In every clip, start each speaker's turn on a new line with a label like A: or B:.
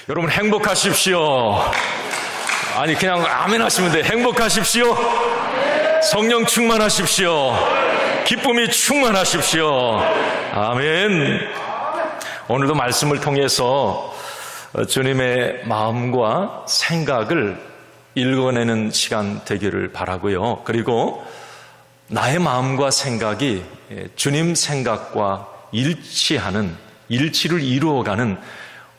A: 여러분 행복하십시오. 아니 그냥 아멘 하시면 돼. 행복하십시오. 성령 충만하십시오. 기쁨이 충만하십시오. 아멘. 오늘도 말씀을 통해서 주님의 마음과 생각을 읽어내는 시간 되기를 바라고요. 그리고 나의 마음과 생각이 주님 생각과 일치를 이루어가는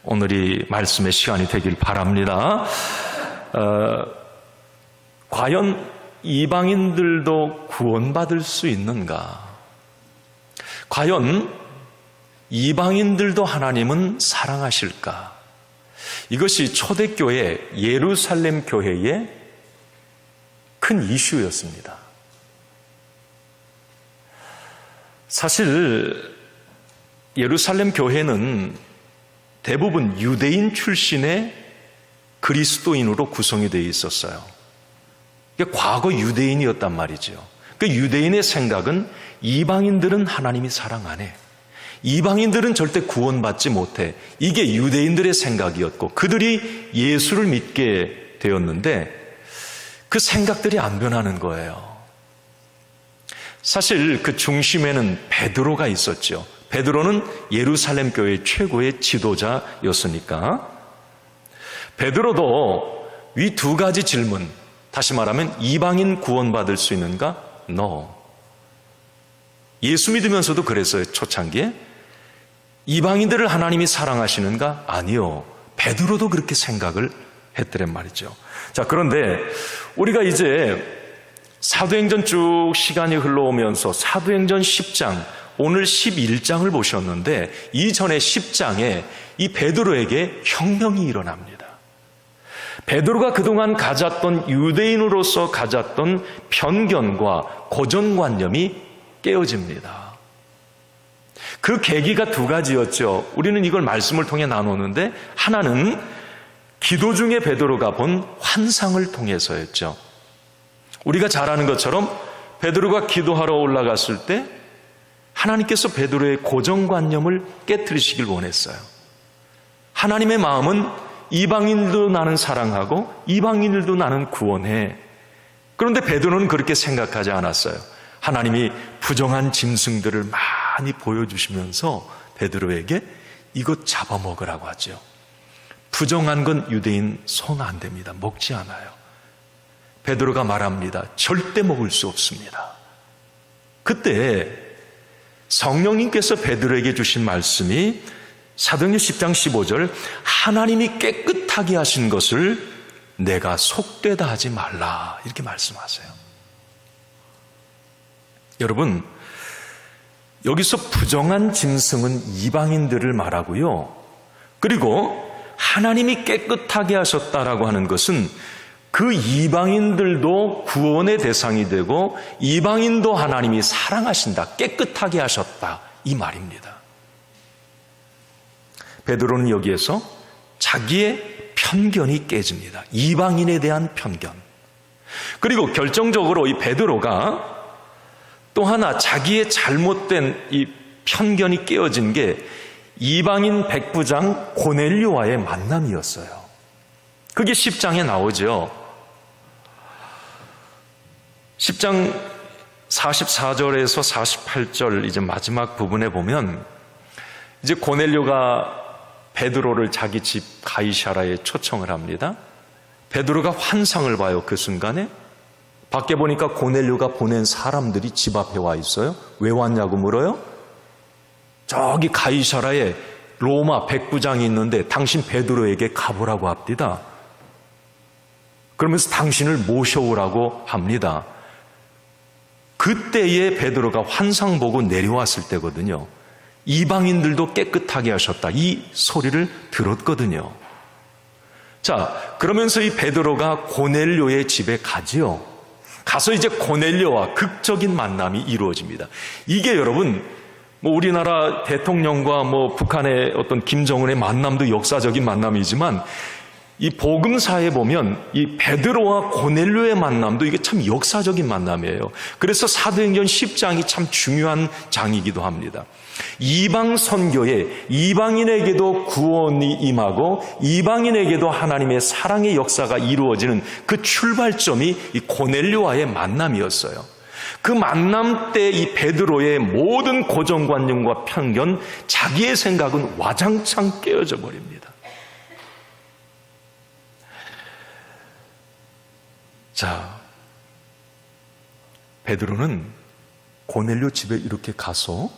A: 오늘이 말씀의 시간이 되길 바랍니다. 과연 이방인들도 구원받을 수 있는가? 과연 이방인들도 하나님은 사랑하실까? 이것이 초대교회 예루살렘 교회의 큰 이슈였습니다. 사실 예루살렘 교회는 대부분 유대인 출신의 그리스도인으로 구성이 되어 있었어요. 과거 유대인이었단 말이죠. 그 유대인의 생각은 이방인들은 하나님이 사랑 안 해. 이방인들은 절대 구원받지 못해. 이게 유대인들의 생각이었고 그들이 예수를 믿게 되었는데 그 생각들이 안 변하는 거예요. 사실 그 중심에는 베드로가 있었죠. 베드로는 예루살렘 교회의 최고의 지도자였으니까 베드로도 이 두 가지 질문, 다시 말하면 이방인 구원받을 수 있는가? No. 예수 믿으면서도 그랬어요. 초창기에. 이방인들을 하나님이 사랑하시는가? 아니요. 베드로도 그렇게 생각을 했더란 말이죠. 자, 그런데 우리가 이제 사도행전 쭉 시간이 흘러오면서 사도행전 10장, 오늘 11장을 보셨는데 이전에 10장에 이 베드로에게 혁명이 일어납니다. 베드로가 그동안 가졌던 유대인으로서 가졌던 편견과 고정관념이 깨어집니다. 그 계기가 두 가지였죠. 우리는 이걸 말씀을 통해 나누는데 하나는 기도 중에 베드로가 본 환상을 통해서였죠. 우리가 잘 아는 것처럼 베드로가 기도하러 올라갔을 때 하나님께서 베드로의 고정관념을 깨트리시길 원했어요. 하나님의 마음은 이방인들도 나는 사랑하고 이방인들도 나는 구원해. 그런데 베드로는 그렇게 생각하지 않았어요. 하나님이 부정한 짐승들을 많이 보여주시면서 베드로에게 이것 잡아먹으라고 하죠. 부정한 건 유대인 손 안 됩니다. 먹지 않아요. 베드로가 말합니다. 절대 먹을 수 없습니다. 그때 성령님께서 베드로에게 주신 말씀이 사도행전 10장 15절 하나님이 깨끗하게 하신 것을 내가 속되다 하지 말라 이렇게 말씀하세요. 여러분, 여기서 부정한 짐승은 이방인들을 말하고요. 그리고 하나님이 깨끗하게 하셨다라고 하는 것은 그 이방인들도 구원의 대상이 되고 이방인도 하나님이 사랑하신다, 깨끗하게 하셨다 이 말입니다. 베드로는 여기에서 자기의 편견이 깨집니다. 이방인에 대한 편견. 그리고 결정적으로 이 베드로가 또 하나 자기의 잘못된 이 편견이 깨어진 게 이방인 백부장 고넬료와의 만남이었어요. 그게 10장에 나오죠. 10장 44절에서 48절 이제 마지막 부분에 보면 이제 고넬료가 베드로를 자기 집 가이사라에 초청을 합니다. 베드로가 환상을 봐요. 그 순간에 밖에 보니까 고넬료가 보낸 사람들이 집 앞에 와 있어요. 왜 왔냐고 물어요. 저기 가이사라에 로마 백부장이 있는데 당신 베드로에게 가보라고 합니다. 그러면서 당신을 모셔오라고 합니다. 그때에 베드로가 환상 보고 내려왔을 때거든요. 이방인들도 깨끗하게 하셨다 이 소리를 들었거든요. 자, 그러면서 이 베드로가 고넬료의 집에 가지요. 가서 이제 고넬료와 극적인 만남이 이루어집니다. 이게 여러분 우리나라 대통령과 북한의 어떤 김정은의 만남도 역사적인 만남이지만 이 복음사에 보면 이 베드로와 고넬료의 만남도 이게 참 역사적인 만남이에요. 그래서 사도행전 10장이 참 중요한 장이기도 합니다. 이방 선교에 이방인에게도 구원이 임하고 이방인에게도 하나님의 사랑의 역사가 이루어지는 그 출발점이 이 고넬료와의 만남이었어요. 그 만남 때 이 베드로의 모든 고정관념과 편견, 자기의 생각은 와장창 깨어져 버립니다. 자, 베드로는 고넬료 집에 이렇게 가서,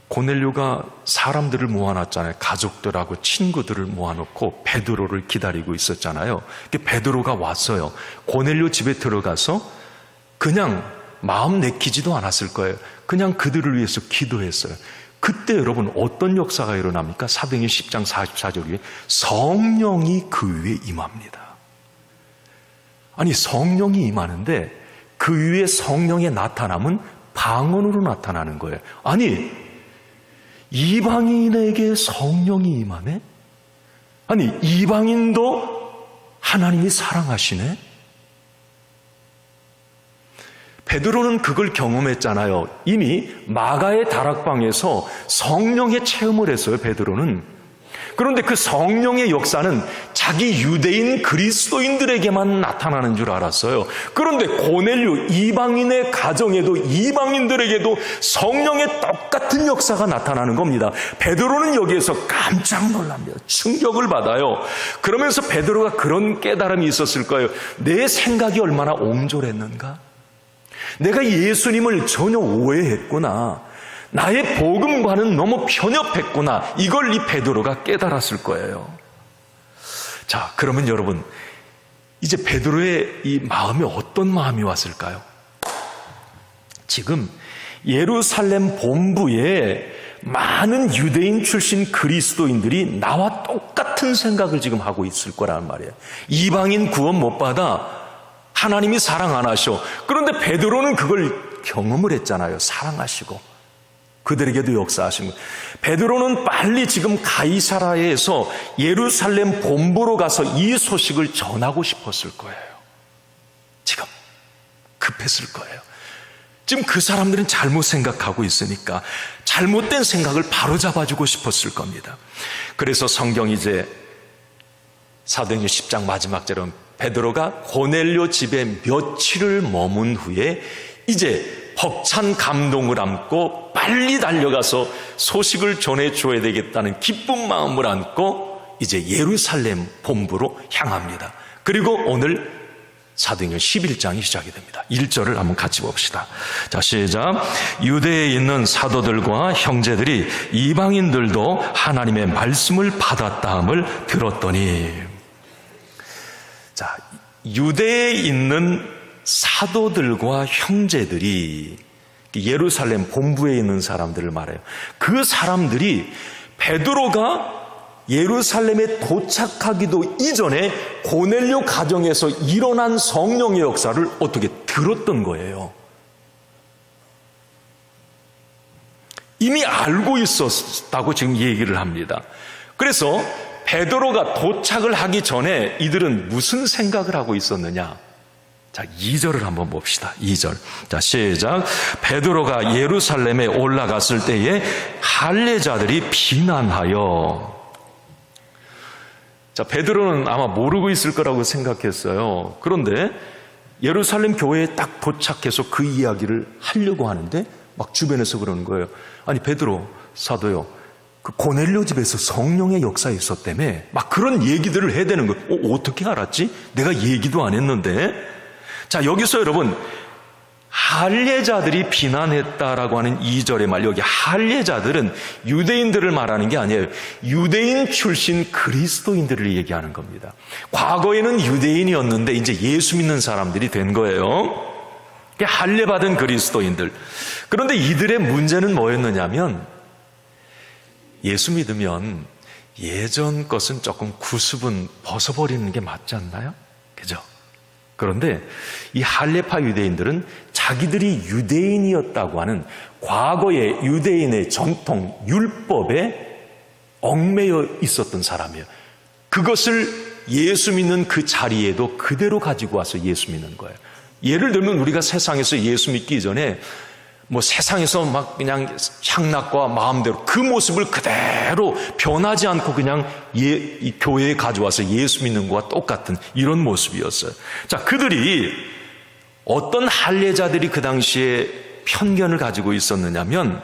A: 고넬료가 사람들을 모아놨잖아요. 가족들하고 친구들을 모아놓고 베드로를 기다리고 있었잖아요. 베드로가 왔어요. 고넬료 집에 들어가서 그냥 마음 내키지도 않았을 거예요. 그냥 그들을 위해서 기도했어요. 그때 여러분 어떤 역사가 일어납니까? 사도행전 10장 44절에 성령이 그 위에 임합니다. 아니, 성령이 임하는데 그 위에 성령의 나타남은 방언으로 나타나는 거예요. 아니, 이방인에게 성령이 임하네? 아니, 이방인도 하나님이 사랑하시네? 베드로는 그걸 경험했잖아요. 이미 마가의 다락방에서 성령의 체험을 했어요, 베드로는. 그런데 그 성령의 역사는 자기 유대인 그리스도인들에게만 나타나는 줄 알았어요. 그런데 고넬료 이방인의 가정에도, 이방인들에게도 성령의 똑같은 역사가 나타나는 겁니다. 베드로는 여기에서 깜짝 놀랍니다. 충격을 받아요. 그러면서 베드로가 그런 깨달음이 있었을 거예요. 내 생각이 얼마나 옹졸했는가? 내가 예수님을 전혀 오해했구나. 나의 복음과는 너무 편협했구나. 이걸 이 베드로가 깨달았을 거예요. 자, 그러면 여러분, 이제 베드로의 이 마음에 어떤 마음이 왔을까요? 지금 예루살렘 본부에 많은 유대인 출신 그리스도인들이 나와 똑같은 생각을 지금 하고 있을 거라는 말이에요. 이방인 구원 못 받아. 하나님이 사랑 안 하셔. 그런데 베드로는 그걸 경험을 했잖아요. 사랑하시고 그들에게도 역사하신 거예요. 베드로는 빨리 지금 가이사라에서 예루살렘 본부로 가서 이 소식을 전하고 싶었을 거예요. 지금 급했을 거예요. 지금 그 사람들은 잘못 생각하고 있으니까 잘못된 생각을 바로잡아주고 싶었을 겁니다. 그래서 성경이 이제 사도행전 10장 마지막 절은 베드로가 고넬료 집에 며칠을 머문 후에 이제 벅찬 감동을 안고 빨리 달려가서 소식을 전해줘야 되겠다는 기쁜 마음을 안고 이제 예루살렘 본부로 향합니다. 그리고 오늘 사도행전 11장이 시작이 됩니다. 1절을 한번 같이 봅시다. 자, 시작. 유대에 있는 사도들과 형제들이 이방인들도 하나님의 말씀을 받았다함을 들었더니, 자, 유대에 있는 사도들과 형제들이 예루살렘 본부에 있는 사람들을 말해요. 그 사람들이 베드로가 예루살렘에 도착하기도 이전에 고넬료 가정에서 일어난 성령의 역사를 어떻게 들었던 거예요. 이미 알고 있었다고 지금 얘기를 합니다. 그래서 베드로가 도착을 하기 전에 이들은 무슨 생각을 하고 있었느냐? 자, 2절을 한번 봅시다. 2절. 자, 시작. 베드로가 예루살렘에 올라갔을 때에 할례자들이 비난하여. 자, 베드로는 아마 모르고 있을 거라고 생각했어요. 그런데 예루살렘 교회에 딱 도착해서 그 이야기를 하려고 하는데 막 주변에서 그러는 거예요. 아니, 베드로 사도요, 그 고넬료 집에서 성령의 역사 있었다며 막 그런 얘기들을 해야 되는 거예요. 어떻게 알았지? 내가 얘기도 안 했는데. 자, 여기서 여러분, 할례자들이 비난했다라고 하는 2절의 말, 여기 할례자들은 유대인들을 말하는 게 아니에요. 유대인 출신 그리스도인들을 얘기하는 겁니다. 과거에는 유대인이었는데 이제 예수 믿는 사람들이 된 거예요. 할례받은 그리스도인들. 그런데 이들의 문제는 뭐였느냐면, 예수 믿으면 예전 것은 조금 구습은 벗어버리는 게 맞지 않나요? 그죠? 그런데 이 할례파 유대인들은 자기들이 유대인이었다고 하는 과거의 유대인의 전통 율법에 얽매여 있었던 사람이에요. 그것을 예수 믿는 그 자리에도 그대로 가지고 와서 예수 믿는 거예요. 예를 들면 우리가 세상에서 예수 믿기 전에 뭐 세상에서 막 그냥 향락과 마음대로 그 모습을 그대로 변하지 않고 그냥 이 교회에 가져와서 예수 믿는 것과 똑같은 이런 모습이었어요. 자, 그들이 어떤 할례자들이 그 당시에 편견을 가지고 있었느냐면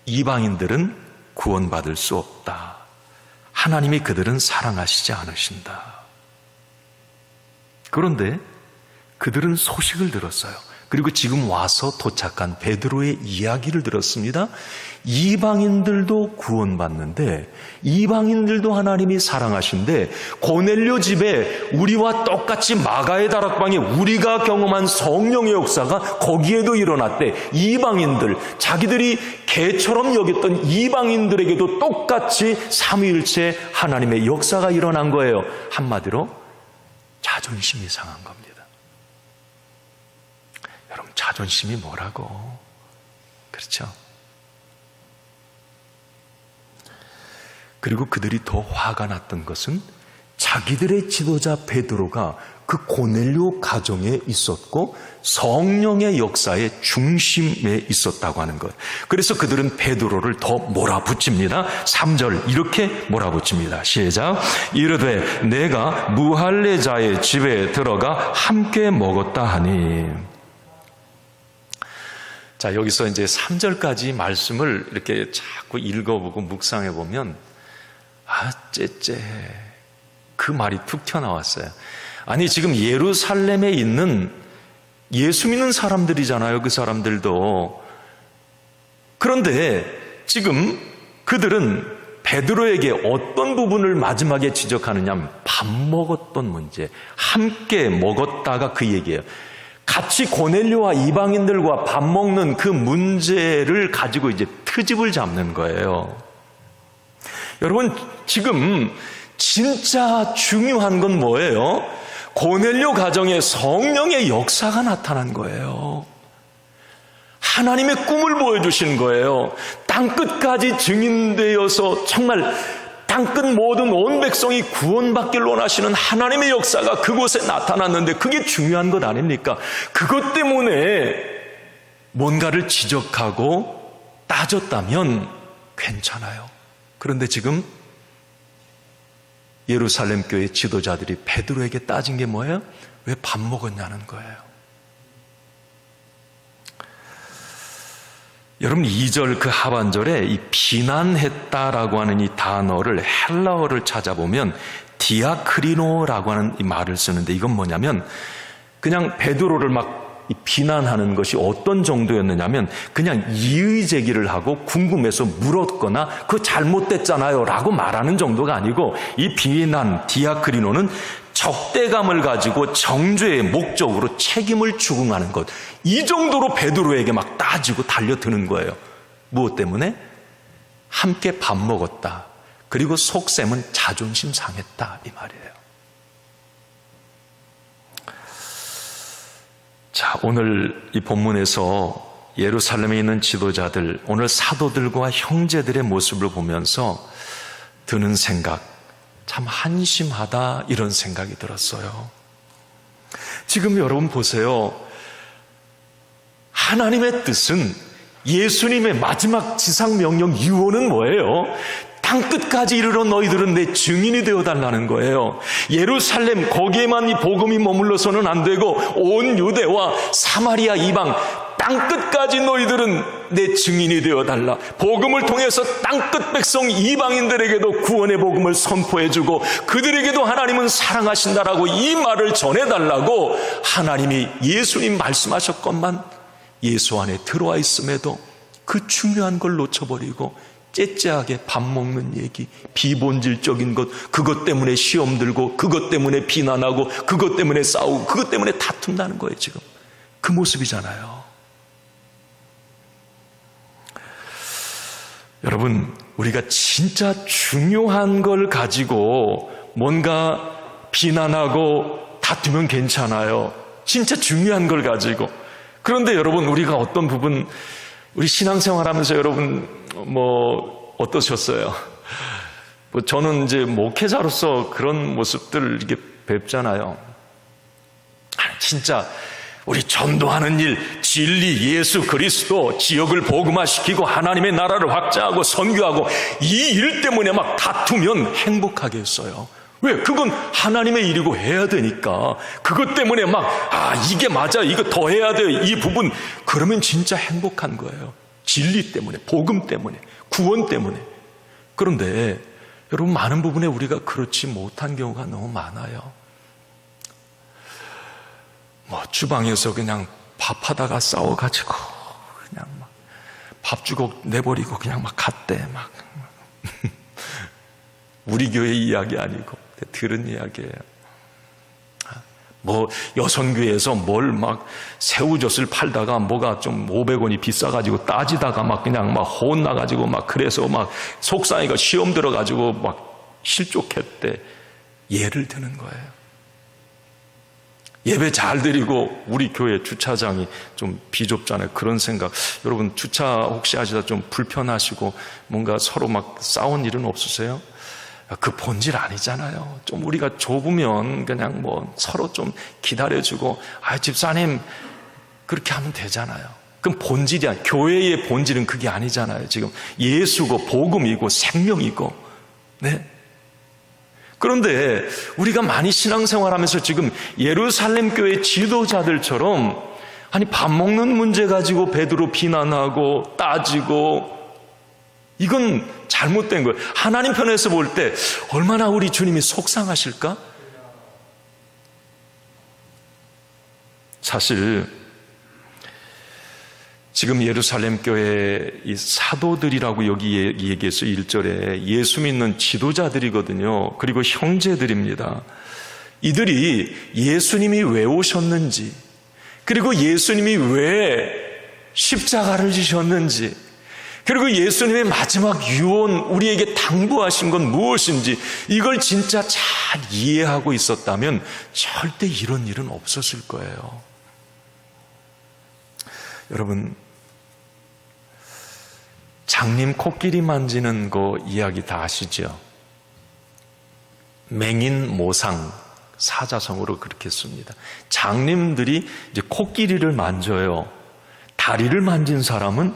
A: 이방인들은 구원받을 수 없다. 하나님이 그들은 사랑하시지 않으신다. 그런데 그들은 소식을 들었어요. 그리고 지금 와서 도착한 베드로의 이야기를 들었습니다. 이방인들도 구원받는데, 이방인들도 하나님이 사랑하신데, 고넬료 집에 우리와 똑같이 마가의 다락방에 우리가 경험한 성령의 역사가 거기에도 일어났대. 이방인들, 자기들이 개처럼 여겼던 이방인들에게도 똑같이 삼위일체 하나님의 역사가 일어난 거예요. 한마디로 자존심이 상한 겁니다. 여러분, 자존심이 뭐라고? 그렇죠? 그리고 그들이 더 화가 났던 것은 자기들의 지도자 베드로가 그 고넬료 가정에 있었고 성령의 역사의 중심에 있었다고 하는 것. 그래서 그들은 베드로를 더 몰아붙입니다. 3절 이렇게 몰아붙입니다. 시작. 이르되 내가 무할례자의 집에 들어가 함께 먹었다 하니. 자, 여기서 이제 3절까지 말씀을 이렇게 자꾸 읽어보고 묵상해 보면 째째 그 말이 툭 튀어나왔어요. 아니, 지금 예루살렘에 있는 예수 믿는 사람들이잖아요. 그 사람들도. 그런데 지금 그들은 베드로에게 어떤 부분을 마지막에 지적하느냐, 밥 먹었던 문제, 함께 먹었다가 그 얘기예요. 같이 고넬료와 이방인들과 밥 먹는 그 문제를 가지고 이제 트집을 잡는 거예요. 여러분, 지금 진짜 중요한 건 뭐예요? 고넬료 가정에 성령의 역사가 나타난 거예요. 하나님의 꿈을 보여주신 거예요. 땅끝까지 증인되어서 정말 땅끝 모든 온 백성이 구원받기를 원하시는 하나님의 역사가 그곳에 나타났는데 그게 중요한 것 아닙니까? 그것 때문에 뭔가를 지적하고 따졌다면 괜찮아요. 그런데 지금 예루살렘 교회 지도자들이 베드로에게 따진 게 뭐예요? 왜 밥 먹었냐는 거예요. 여러분, 2절 그 하반절에 이 비난했다라고 하는 이 단어를 헬라어를 찾아보면 디아크리노라고 하는 이 말을 쓰는데, 이건 뭐냐면 그냥 베드로를 막 비난하는 것이 어떤 정도였느냐면 그냥 이의 제기를 하고 궁금해서 물었거나 그 잘못됐잖아요 라고 말하는 정도가 아니고, 이 비난 디아크리노는 적대감을 가지고 정죄의 목적으로 책임을 추궁하는 것, 이 정도로 베드로에게 막 따지고 달려드는 거예요. 무엇 때문에? 함께 밥 먹었다. 그리고 속셈은 자존심 상했다, 이 말이에요. 자, 오늘 이 본문에서 예루살렘에 있는 지도자들, 오늘 사도들과 형제들의 모습을 보면서 드는 생각, 참 한심하다, 이런 생각이 들었어요. 지금 여러분 보세요. 하나님의 뜻은, 예수님의 마지막 지상명령 유언은 뭐예요? 땅끝까지 이르러 너희들은 내 증인이 되어달라는 거예요. 예루살렘 거기에만 이 복음이 머물러서는 안 되고 온 유대와 사마리아 이방 땅끝까지 너희들은 내 증인이 되어달라. 복음을 통해서 땅끝 백성 이방인들에게도 구원의 복음을 선포해주고 그들에게도 하나님은 사랑하신다라고 이 말을 전해달라고 하나님이 예수님 말씀하셨건만 예수 안에 들어와 있음에도 그 중요한 걸 놓쳐버리고 째째하게 밥 먹는 얘기, 비본질적인 것, 그것 때문에 시험 들고 그것 때문에 비난하고 그것 때문에 싸우고 그것 때문에 다툰다는 거예요. 지금 그 모습이잖아요. 여러분, 우리가 진짜 중요한 걸 가지고 뭔가 비난하고 다투면 괜찮아요. 진짜 중요한 걸 가지고. 그런데 여러분, 우리가 어떤 부분, 우리 신앙생활 하면서 여러분 어떠셨어요? 저는 이제 목회자로서 그런 모습들을 이렇게 뵙잖아요. 진짜 우리 전도하는 일, 진리, 예수 그리스도, 지역을 복음화시키고 하나님의 나라를 확장하고 선교하고 이 일 때문에 막 다투면 행복하겠어요. 왜? 그건 하나님의 일이고 해야 되니까. 그것 때문에 막 이게 맞아, 이거 더 해야 돼, 이 부분. 그러면 진짜 행복한 거예요. 진리 때문에, 복음 때문에, 구원 때문에. 그런데 여러분, 많은 부분에 우리가 그렇지 못한 경우가 너무 많아요. 주방에서 그냥 밥하다가 싸워가지고 그냥 막 밥주걱 내버리고 그냥 막 갔대. 막 우리 교회 이야기 아니고 들은 이야기예요. 여선교회에서 뭘 막 새우젓을 팔다가 뭐가 좀 500원이 비싸가지고 따지다가 막 그냥 막 혼나가지고 막 그래서 막 속상해가 시험 들어가지고 막 실족했대. 예를 드는 거예요. 예배 잘 드리고 우리 교회 주차장이 좀 비좁잖아요. 그런 생각. 여러분, 주차 혹시 하시다 좀 불편하시고 뭔가 서로 막 싸운 일은 없으세요? 그 본질 아니잖아요. 좀 우리가 좁으면 그냥 서로 좀 기다려주고, 집사님, 그렇게 하면 되잖아요. 그럼 본질이야. 교회의 본질은 그게 아니잖아요. 지금 예수고 복음이고 생명이고, 네. 그런데 우리가 많이 신앙생활하면서 지금 예루살렘 교회 지도자들처럼 밥 먹는 문제 가지고 베드로 비난하고 따지고, 이건 잘못된 거예요. 하나님 편에서 볼 때 얼마나 우리 주님이 속상하실까? 사실 지금 예루살렘 교회 이 사도들이라고 여기 얘기해서 1절에 예수 믿는 지도자들이거든요. 그리고 형제들입니다. 이들이 예수님이 왜 오셨는지, 그리고 예수님이 왜 십자가를 지셨는지, 그리고 예수님의 마지막 유언, 우리에게 당부하신 건 무엇인지, 이걸 진짜 잘 이해하고 있었다면 절대 이런 일은 없었을 거예요. 여러분, 장님 코끼리 만지는 거 이야기 다 아시죠? 맹인 모상, 사자성어로 그렇게 씁니다. 장님들이 이제 코끼리를 만져요. 다리를 만진 사람은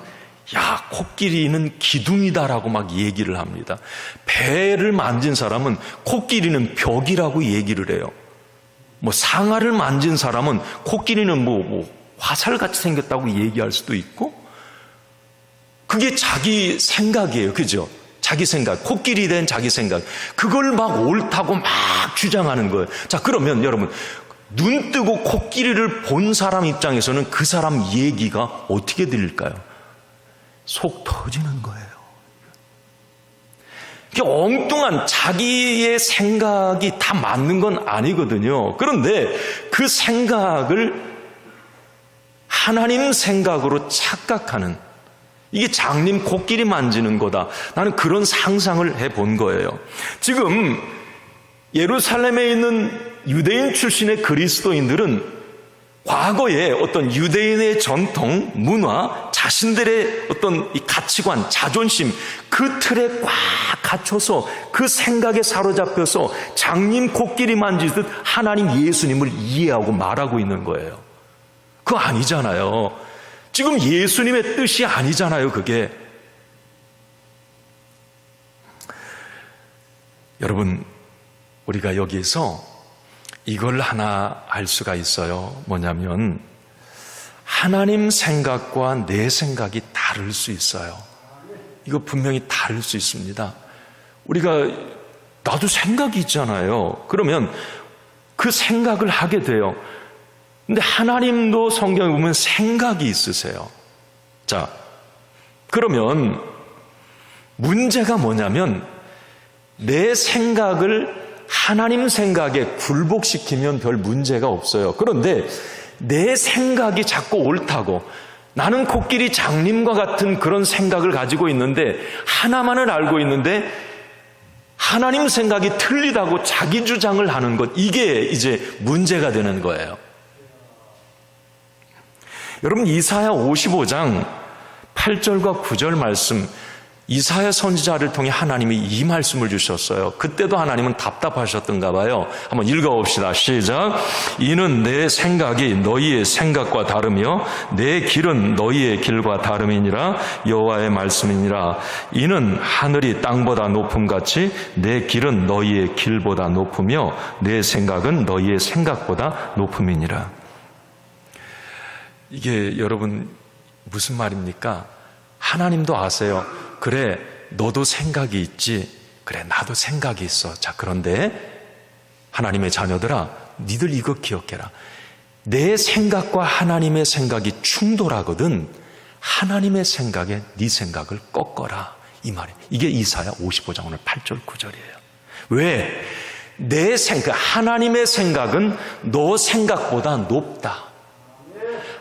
A: 코끼리는 기둥이다라고 막 얘기를 합니다. 배를 만진 사람은 코끼리는 벽이라고 얘기를 해요. 상아를 만진 사람은 코끼리는 화살같이 생겼다고 얘기할 수도 있고, 그게 자기 생각이에요. 그죠? 자기 생각. 코끼리에 대한 자기 생각. 그걸 막 옳다고 막 주장하는 거예요. 자, 그러면 여러분, 눈 뜨고 코끼리를 본 사람 입장에서는 그 사람 얘기가 어떻게 들릴까요? 속 터지는 거예요. 엉뚱한 자기의 생각이 다 맞는 건 아니거든요. 그런데 그 생각을 하나님 생각으로 착각하는, 이게 장님 코끼리 만지는 거다. 나는 그런 상상을 해본 거예요. 지금 예루살렘에 있는 유대인 출신의 그리스도인들은 과거에 어떤 유대인의 전통, 문화, 자신들의 어떤 이 가치관, 자존심, 그 틀에 꽉 갇혀서 그 생각에 사로잡혀서 장님 코끼리 만지듯 하나님 예수님을 이해하고 말하고 있는 거예요. 그거 아니잖아요. 지금 예수님의 뜻이 아니잖아요, 그게. 여러분, 우리가 여기에서 이걸 하나 알 수가 있어요. 뭐냐면 하나님 생각과 내 생각이 다를 수 있어요. 이거 분명히 다를 수 있습니다. 우리가 나도 생각이 있잖아요. 그러면 그 생각을 하게 돼요. 근데 하나님도 성경에 보면 생각이 있으세요. 자, 그러면 문제가 뭐냐면 내 생각을 하나님 생각에 굴복시키면 별 문제가 없어요. 그런데 내 생각이 자꾸 옳다고, 나는 코끼리 장님과 같은 그런 생각을 가지고 있는데, 하나만을 알고 있는데 하나님 생각이 틀리다고 자기 주장을 하는 것, 이게 이제 문제가 되는 거예요. 여러분, 이사야 55장 8절과 9절 말씀 이사야 선지자를 통해 하나님이 이 말씀을 주셨어요. 그때도 하나님은 답답하셨던가 봐요. 한번 읽어봅시다. 시작. 이는 내 생각이 너희의 생각과 다르며 내 길은 너희의 길과 다름이니라. 여호와의 말씀이니라. 이는 하늘이 땅보다 높음같이 내 길은 너희의 길보다 높으며 내 생각은 너희의 생각보다 높음이니라. 이게 여러분 무슨 말입니까? 하나님도 아세요. 그래, 너도 생각이 있지. 그래, 나도 생각이 있어. 자, 그런데 하나님의 자녀들아, 니들 이거 기억해라. 내 생각과 하나님의 생각이 충돌하거든 하나님의 생각에 네 생각을 꺾어라. 이 말이에요. 이게 이사야 55장 오늘 8절 9절이에요. 왜? 내 생각, 하나님의 생각은 너 생각보다 높다.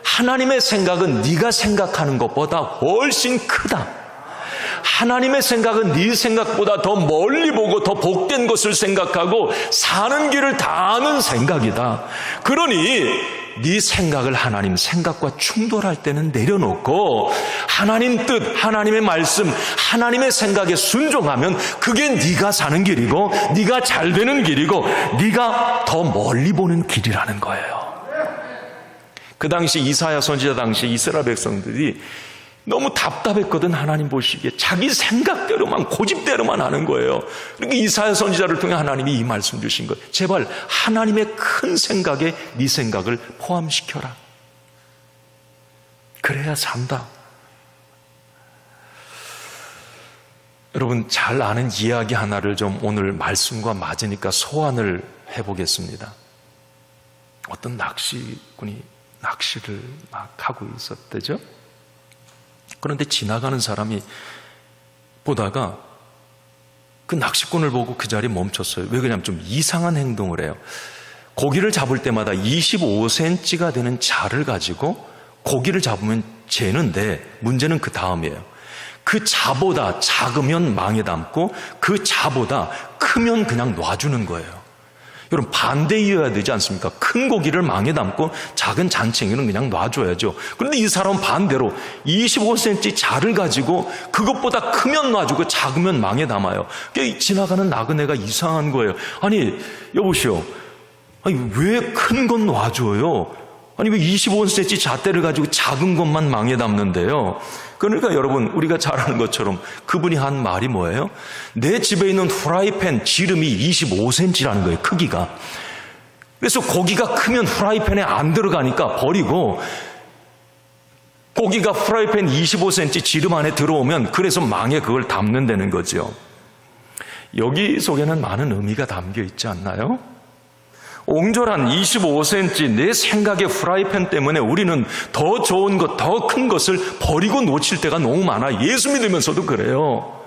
A: 하나님의 생각은 네가 생각하는 것보다 훨씬 크다. 하나님의 생각은 네 생각보다 더 멀리 보고 더 복된 것을 생각하고 사는 길을 다 아는 생각이다. 그러니 네 생각을 하나님 생각과 충돌할 때는 내려놓고 하나님 뜻, 하나님의 말씀, 하나님의 생각에 순종하면 그게 네가 사는 길이고 네가 잘 되는 길이고 네가 더 멀리 보는 길이라는 거예요. 그 당시 이사야 선지자 당시 이스라엘 백성들이 너무 답답했거든. 하나님 보시기에 자기 생각대로만 고집대로만 하는 거예요. 그러니까 이사야 선지자를 통해 하나님이 이 말씀 주신 거예요. 제발 하나님의 큰 생각에 네 생각을 포함시켜라. 그래야 산다. 여러분 잘 아는 이야기 하나를 좀 오늘 말씀과 맞으니까 소환을 해보겠습니다. 어떤 낚시꾼이 낚시를 막 하고 있었대죠. 그런데 지나가는 사람이 보다가 그 낚시꾼을 보고 그 자리에 멈췄어요. 왜 그러냐면 좀 이상한 행동을 해요. 고기를 잡을 때마다 25cm가 되는 자를 가지고 고기를 잡으면 재는데 문제는 그 다음이에요. 그 자보다 작으면 망에 담고 그 자보다 크면 그냥 놔주는 거예요. 여러분 반대이어야 되지 않습니까? 큰 고기를 망에 담고 작은 잔챙이는 그냥 놔줘야죠. 그런데 이 사람은 반대로 25cm 자를 가지고 그것보다 크면 놔주고 작으면 망에 담아요. 지나가는 나그네가 이상한 거예요. 아니 여보시오, 아니 왜 큰 건 놔줘요? 아니 왜 25cm 잣대를 가지고 작은 것만 망에 담는데요? 그러니까 여러분 우리가 잘 아는 것처럼 그분이 한 말이 뭐예요? 내 집에 있는 프라이팬 지름이 25cm라는 거예요. 크기가. 그래서 고기가 크면 프라이팬에 안 들어가니까 버리고 고기가 프라이팬 25cm 지름 안에 들어오면 그래서 망에 그걸 담는다는 거죠. 여기 속에는 많은 의미가 담겨 있지 않나요? 옹졸한 25cm 내 생각의 프라이팬 때문에 우리는 더 좋은 것, 더 큰 것을 버리고 놓칠 때가 너무 많아. 예수 믿으면서도 그래요.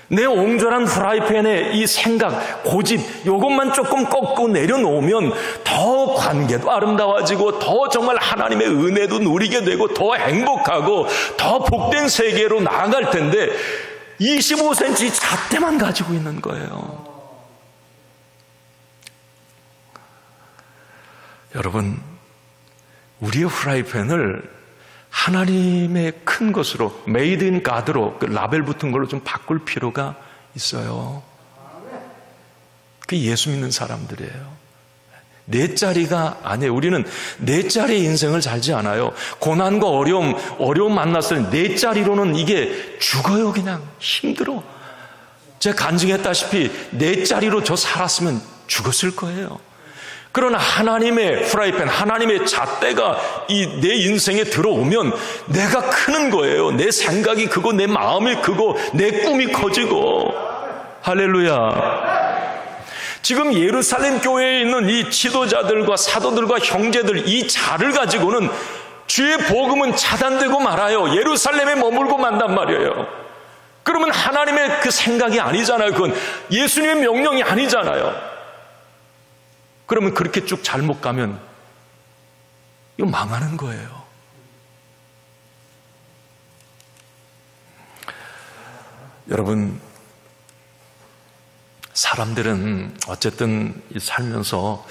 A: 내 옹졸한 프라이팬의 이 생각, 고집, 이것만 조금 꺾고 내려놓으면 더 관계도 아름다워지고 더 정말 하나님의 은혜도 누리게 되고 더 행복하고 더 복된 세계로 나아갈 텐데 25cm 잣대만 가지고 있는 거예요. 여러분, 우리의 프라이팬을 하나님의 큰 것으로, 메이드 인 가드로, 그 라벨 붙은 걸로 좀 바꿀 필요가 있어요. 그게 예수 믿는 사람들이에요. 내 짜리가 아니에요. 우리는 내 짜리의 인생을 살지 않아요. 고난과 어려움 만났을 때 내 짜리로는 이게 죽어요. 그냥 힘들어. 제가 간증했다시피 내 짜리로 저 살았으면 죽었을 거예요. 그러나 하나님의 프라이팬, 하나님의 잣대가 내 인생에 들어오면 내가 크는 거예요. 내 생각이 크고 내 마음이 크고 내 꿈이 커지고. 할렐루야. 지금 예루살렘 교회에 있는 이 지도자들과 사도들과 형제들 이 자를 가지고는 주의 복음은 차단되고 말아요. 예루살렘에 머물고 만단 말이에요. 그러면 하나님의 그 생각이 아니잖아요. 그건 예수님의 명령이 아니잖아요. 그러면 그렇게 쭉 잘못 가면 이거 망하는 거예요. 여러분, 사람들은 어쨌든 살면서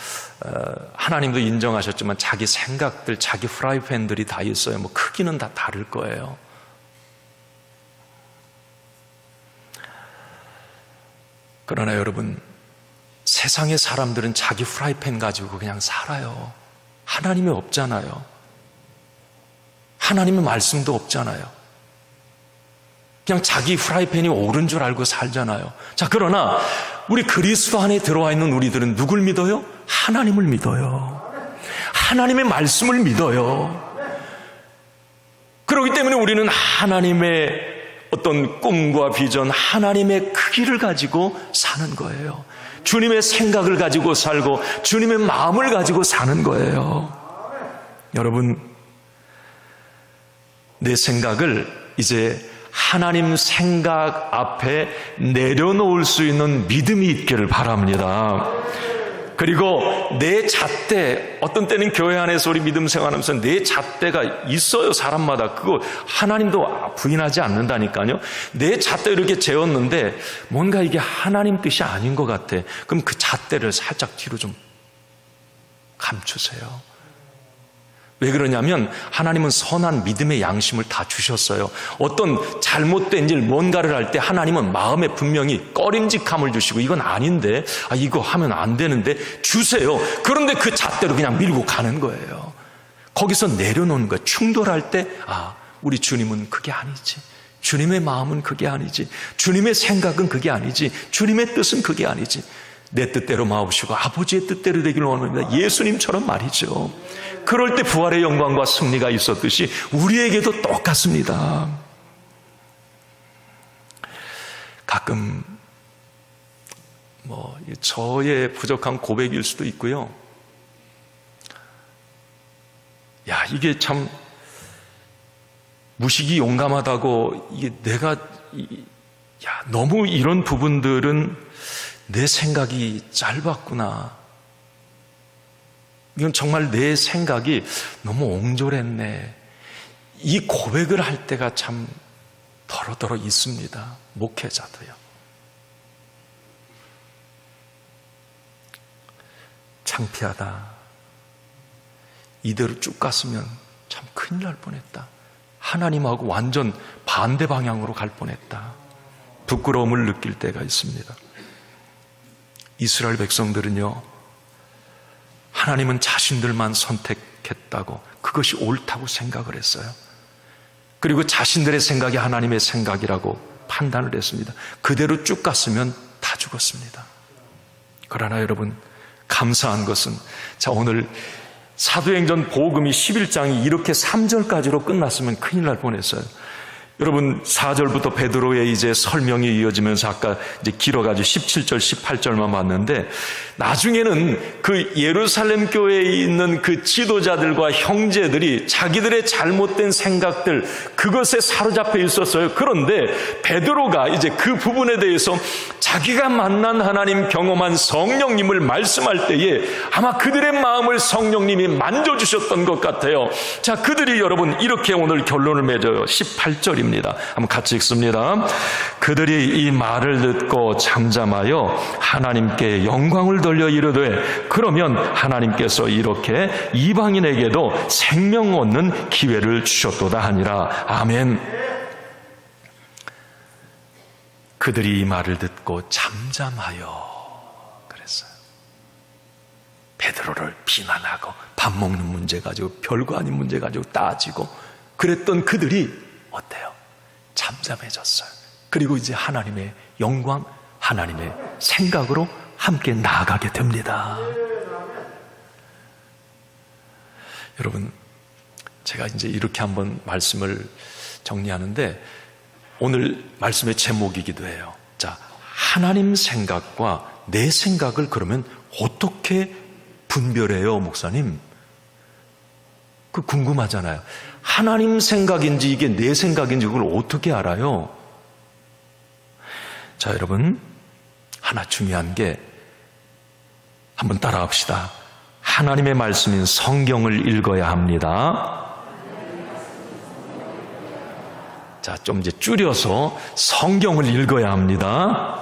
A: 하나님도 인정하셨지만 자기 생각들, 자기 프라이팬들이 다 있어요. 뭐 크기는 다 다를 거예요. 그러나 여러분, 세상의 사람들은 자기 프라이팬 가지고 그냥 살아요. 하나님이 없잖아요. 하나님의 말씀도 없잖아요. 그냥 자기 프라이팬이 옳은 줄 알고 살잖아요. 자, 그러나 우리 그리스도 안에 들어와 있는 우리들은 누굴 믿어요? 하나님을 믿어요. 하나님의 말씀을 믿어요. 그렇기 때문에 우리는 하나님의 어떤 꿈과 비전, 하나님의 크기를 가지고 사는 거예요. 주님의 생각을 가지고 살고 주님의 마음을 가지고 사는 거예요. 여러분, 내 생각을 이제 하나님 생각 앞에 내려놓을 수 있는 믿음이 있기를 바랍니다. 그리고 내 잣대, 어떤 때는 교회 안에서 우리 믿음 생활하면서 내 잣대가 있어요. 사람마다. 그거 하나님도 부인하지 않는다니까요. 내 잣대 이렇게 재웠는데 뭔가 이게 하나님 뜻이 아닌 것 같아. 그럼 그 잣대를 살짝 뒤로 좀 감추세요. 왜 그러냐면 하나님은 선한 믿음의 양심을 다 주셨어요. 어떤 잘못된 일 뭔가를 할 때 하나님은 마음에 분명히 꺼림직함을 주시고 이건 아닌데, 이거 하면 안 되는데 주세요. 그런데 그 잣대로 그냥 밀고 가는 거예요. 거기서 내려놓는 거예요. 충돌할 때 우리 주님은 그게 아니지. 주님의 마음은 그게 아니지. 주님의 생각은 그게 아니지. 주님의 뜻은 그게 아니지. 내 뜻대로 마옵시고 아버지의 뜻대로 되기를 원합니다. 예수님처럼 말이죠. 그럴 때 부활의 영광과 승리가 있었듯이 우리에게도 똑같습니다. 가끔 저의 부족한 고백일 수도 있고요. 이게 참 무식이 용감하다고, 이게 내가 너무 이런 부분들은 내 생각이 짧았구나. 이건 정말 내 생각이 너무 옹졸했네. 이 고백을 할 때가 참 더러더러 있습니다. 목회자도요. 창피하다. 이대로 쭉 갔으면 참 큰일 날 뻔했다. 하나님하고 완전 반대 방향으로 갈 뻔했다. 부끄러움을 느낄 때가 있습니다. 이스라엘 백성들은요, 하나님은 자신들만 선택했다고, 그것이 옳다고 생각을 했어요. 그리고 자신들의 생각이 하나님의 생각이라고 판단을 했습니다. 그대로 쭉 갔으면 다 죽었습니다. 그러나 여러분, 감사한 것은, 오늘 사도행전 복음이 11장이 이렇게 3절까지로 끝났으면 큰일 날 뻔했어요. 여러분, 4절부터 베드로의 이제 설명이 이어지면서 아까 이제 길어가지고 17절, 18절만 봤는데, 나중에는 그 예루살렘 교회에 있는 그 지도자들과 형제들이 자기들의 잘못된 생각들, 그것에 사로잡혀 있었어요. 그런데 베드로가 이제 그 부분에 대해서 자기가 만난 하나님, 경험한 성령님을 말씀할 때에 아마 그들의 마음을 성령님이 만져주셨던 것 같아요. 자, 그들이 여러분 이렇게 오늘 결론을 맺어요. 18절입니다. 한번 같이 읽습니다. 그들이 이 말을 듣고 잠잠하여 하나님께 영광을 돌려 이르되, 그러면 하나님께서 이렇게 이방인에게도 생명 얻는 기회를 주셨도다 하니라. 아멘. 그들이 이 말을 듣고 잠잠하여 그랬어요. 베드로를 비난하고 밥 먹는 문제 가지고, 별거 아닌 문제 가지고 따지고 그랬던 그들이 어때요? 잠잠해졌어요. 그리고 이제 하나님의 영광, 하나님의 생각으로 함께 나아가게 됩니다. 여러분, 제가 이제 이렇게 한번 말씀을 정리하는데, 오늘 말씀의 제목이기도 해요. 자, 하나님 생각과 내 생각을 그러면 어떻게 분별해요, 목사님? 그 궁금하잖아요. 하나님 생각인지 이게 내 생각인지 그걸 어떻게 알아요? 자, 여러분, 하나 중요한 게, 한번 따라합시다. 하나님의 말씀인 성경을 읽어야 합니다. 자, 좀 이제 줄여서 성경을 읽어야 합니다.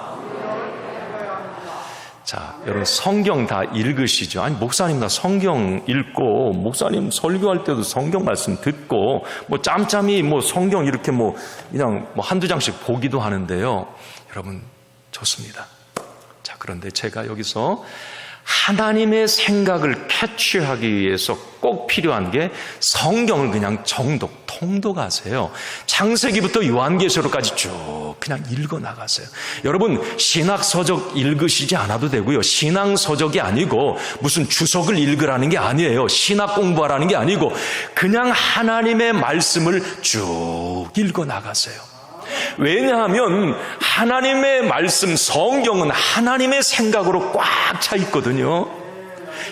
A: 자, 여러분 성경 다 읽으시죠? 아니, 목사님 나 성경 읽고, 목사님 설교할 때도 성경 말씀 듣고, 짬짬이 성경 이렇게 그냥 한두 장씩 보기도 하는데요. 여러분, 좋습니다. 자, 그런데 제가 여기서 하나님의 생각을 캐치하기 위해서 꼭 필요한 게 성경을 그냥 통독하세요. 창세기부터 요한계시록까지 쭉 그냥 읽어 나가세요. 여러분, 신학서적 읽으시지 않아도 되고요. 신앙서적이 아니고 무슨 주석을 읽으라는 게 아니에요. 신학 공부하라는 게 아니고 그냥 하나님의 말씀을 쭉 읽어 나가세요. 왜냐하면 하나님의 말씀, 성경은 하나님의 생각으로 꽉 차 있거든요.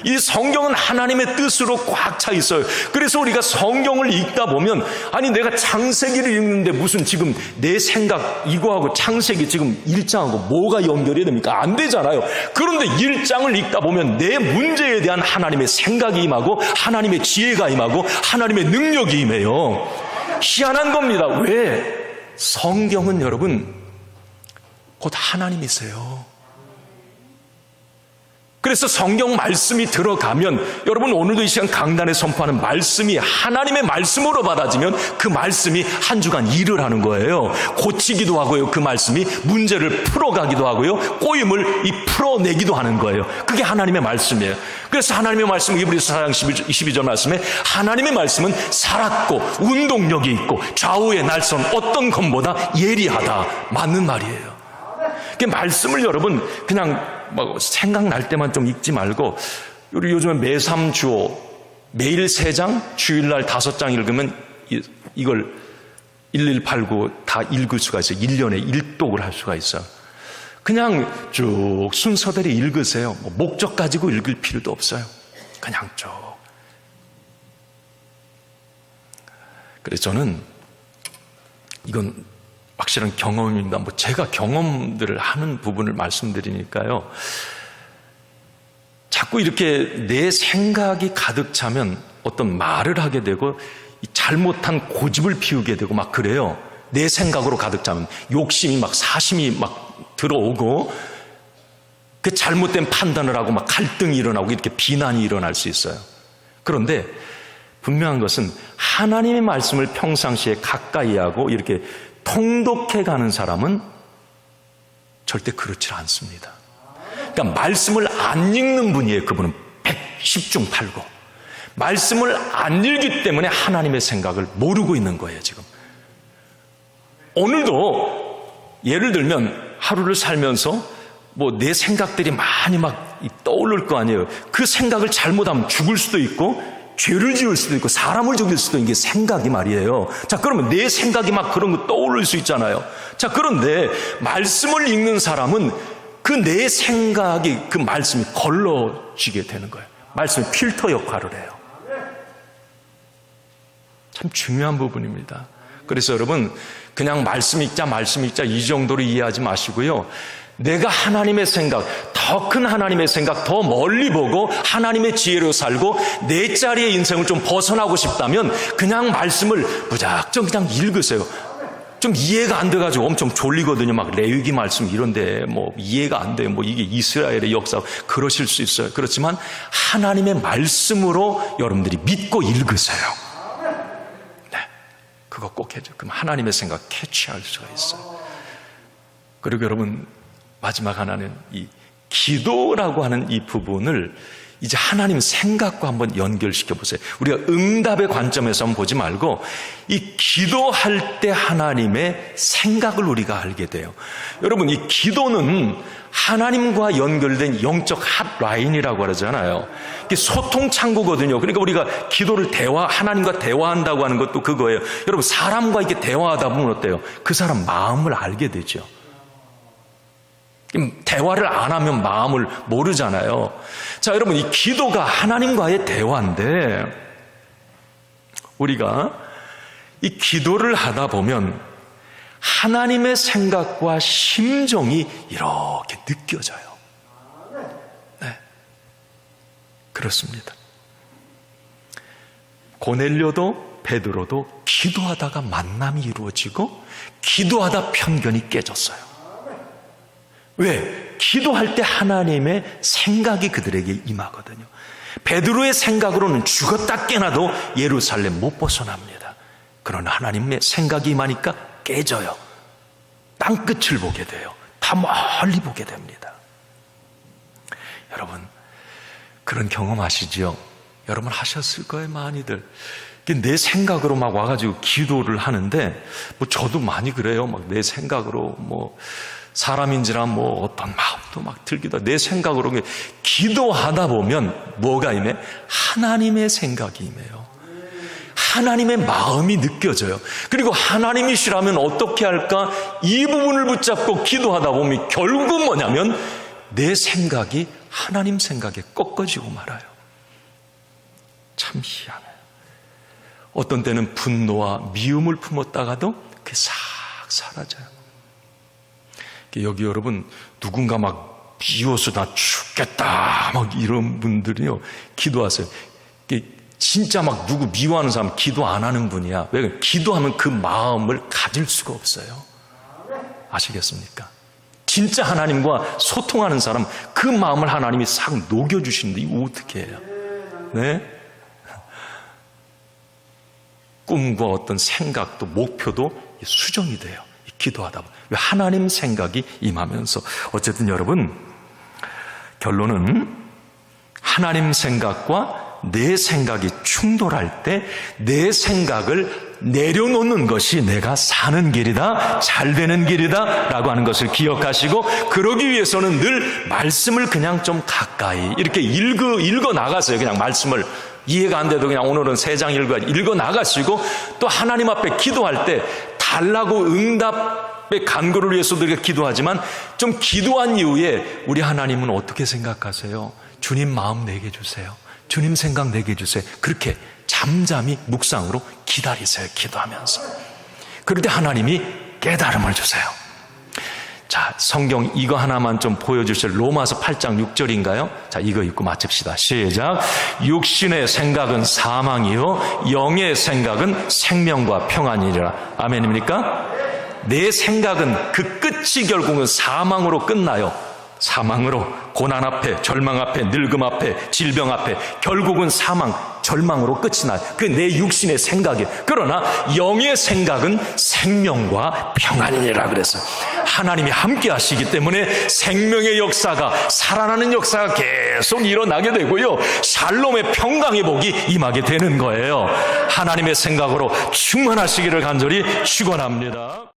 A: 이 성경은 하나님의 뜻으로 꽉 차 있어요. 그래서 우리가 성경을 읽다 보면, 아니 내가 창세기를 읽는데 무슨 지금 내 생각 이거하고 창세기 지금 1장하고 뭐가 연결이 됩니까? 안 되잖아요. 그런데 1장을 읽다 보면 내 문제에 대한 하나님의 생각이 임하고 하나님의 지혜가 임하고 하나님의 능력이 임해요. 희한한 겁니다. 왜? 성경은 여러분 곧 하나님이세요. 그래서 성경 말씀이 들어가면 여러분 오늘도 이 시간 강단에 선포하는 말씀이 하나님의 말씀으로 받아지면 그 말씀이 한 주간 일을 하는 거예요. 고치기도 하고요. 그 말씀이 문제를 풀어가기도 하고요. 꼬임을 풀어내기도 하는 거예요. 그게 하나님의 말씀이에요. 그래서 하나님의 말씀, 이브리서 4장 22절 말씀에 하나님의 말씀은 살았고 운동력이 있고 좌우의 날선 어떤 검보다 예리하다. 맞는 말이에요. 그 말씀을 여러분 그냥 생각날 때만 좀 읽지 말고, 우리 요즘에 매삼주오 매일 3장 주일날 5장 읽으면 이걸 1189 다 읽을 수가 있어요. 1년에 1독을 할 수가 있어요. 그냥 쭉 순서대로 읽으세요. 목적 가지고 읽을 필요도 없어요. 그냥 쭉. 그래서 저는 이건 확실한 경험입니다. 제가 경험들을 하는 부분을 말씀드리니까요. 자꾸 이렇게 내 생각이 가득 차면 어떤 말을 하게 되고 잘못한 고집을 피우게 되고 막 그래요. 내 생각으로 가득 차면 욕심이 막 사심이 막 들어오고 그 잘못된 판단을 하고 막 갈등이 일어나고 이렇게 비난이 일어날 수 있어요. 그런데 분명한 것은 하나님의 말씀을 평상시에 가까이 하고 이렇게 통독해 가는 사람은 절대 그렇지 않습니다. 그러니까 말씀을 안 읽는 분이에요. 그분은 110중 8구. 말씀을 안 읽기 때문에 하나님의 생각을 모르고 있는 거예요, 지금. 오늘도 예를 들면 하루를 살면서 내 생각들이 많이 막 떠오를 거 아니에요. 그 생각을 잘못하면 죽을 수도 있고 죄를 지을 수도 있고 사람을 죽일 수도 있는 게 생각이 말이에요. 자, 그러면 내 생각이 막 그런 거 떠오를 수 있잖아요. 자, 그런데 말씀을 읽는 사람은 그 내 생각이 그 말씀이 걸러지게 되는 거예요. 말씀이 필터 역할을 해요. 참 중요한 부분입니다. 그래서 여러분 그냥 말씀 읽자 이 정도로 이해하지 마시고요. 내가 하나님의 생각, 더 큰 하나님의 생각, 더 멀리 보고 하나님의 지혜로 살고 내 자리의 인생을 좀 벗어나고 싶다면 그냥 말씀을 무작정 그냥 읽으세요. 좀 이해가 안 돼가지고 엄청 졸리거든요. 막 레위기 말씀 이런데 이해가 안 돼요. 이게 이스라엘의 역사 그러실 수 있어요. 그렇지만 하나님의 말씀으로 여러분들이 믿고 읽으세요. 네, 그거 꼭 해줘. 그럼 하나님의 생각 캐치할 수가 있어요. 그리고 여러분 마지막 하나는 이 기도라고 하는 이 부분을 이제 하나님 생각과 한번 연결시켜 보세요. 우리가 응답의 관점에서 한번 보지 말고 이 기도할 때 하나님의 생각을 우리가 알게 돼요. 여러분 이 기도는 하나님과 연결된 영적 핫라인이라고 하잖아요. 이게 소통 창구거든요. 그러니까 우리가 기도를 하나님과 대화한다고 하는 것도 그거예요. 여러분 사람과 이렇게 대화하다 보면 어때요? 그 사람 마음을 알게 되죠. 대화를 안 하면 마음을 모르잖아요. 자, 여러분 이 기도가 하나님과의 대화인데 우리가 이 기도를 하다 보면 하나님의 생각과 심정이 이렇게 느껴져요. 네, 그렇습니다. 고넬료도 베드로도 기도하다가 만남이 이루어지고 기도하다 편견이 깨졌어요. 왜? 기도할 때 하나님의 생각이 그들에게 임하거든요. 베드로의 생각으로는 죽었다 깨나도 예루살렘 못 벗어납니다. 그러나 하나님의 생각이 임하니까 깨져요. 땅끝을 보게 돼요. 다 멀리 보게 됩니다. 여러분, 그런 경험 아시죠? 여러분 하셨을 거예요, 많이들. 내 생각으로 막 와가지고 기도를 하는데, 저도 많이 그래요. 막 내 생각으로 사람인지라 어떤 마음도 막 들기도 하고, 내 생각으로 기도하다 보면 뭐가 임해? 하나님의 생각이 임해요. 하나님의 마음이 느껴져요. 그리고 하나님이시라면 어떻게 할까? 이 부분을 붙잡고 기도하다 보면 결국은 뭐냐면 내 생각이 하나님 생각에 꺾어지고 말아요. 참 희한해요. 어떤 때는 분노와 미움을 품었다가도 그게 싹 사라져요. 여기 여러분 누군가 막 미워서 나 죽겠다 막 이런 분들이요 기도하세요. 진짜 막 누구 미워하는 사람 기도 안 하는 분이야. 왜? 기도하면 그 마음을 가질 수가 없어요. 아시겠습니까? 진짜 하나님과 소통하는 사람 그 마음을 하나님이 싹 녹여주시는데 이거 어떻게 해요? 네? 꿈과 어떤 생각도 목표도 수정이 돼요. 기도하다 보면. 왜? 하나님 생각이 임하면서. 어쨌든 여러분 결론은 하나님 생각과 내 생각이 충돌할 때 내 생각을 내려놓는 것이 내가 사는 길이다, 잘 되는 길이다 라고 하는 것을 기억하시고, 그러기 위해서는 늘 말씀을 그냥 좀 가까이 이렇게 읽어 나가세요. 그냥 말씀을 이해가 안 돼도 그냥 오늘은 3장 읽어 나가시고, 또 하나님 앞에 기도할 때 달라고 응답의 간구를 위해서도 우리가 기도하지만 좀 기도한 이후에 우리 하나님은 어떻게 생각하세요? 주님 마음 내게 주세요. 주님 생각 내게 주세요. 그렇게 잠잠히 묵상으로 기다리세요. 기도하면서. 그럴 때 하나님이 깨달음을 주세요. 자, 성경 이거 하나만 좀 보여주실. 로마서 8장 6절인가요? 자, 이거 읽고 마칩시다. 시작. 육신의 생각은 사망이요 영의 생각은 생명과 평안이라. 아멘입니까? 내 생각은 그 끝이 결국은 사망으로 끝나요. 사망으로, 고난 앞에, 절망 앞에, 늙음 앞에, 질병 앞에, 결국은 사망, 절망으로 끝이 나요. 그 내 육신의 생각이. 그러나 영의 생각은 생명과 평안이라 그랬어요. 하나님이 함께 하시기 때문에 생명의 역사가, 살아나는 역사가 계속 일어나게 되고요, 샬롬의 평강의 복이 임하게 되는 거예요. 하나님의 생각으로 충만하시기를 간절히 축원합니다.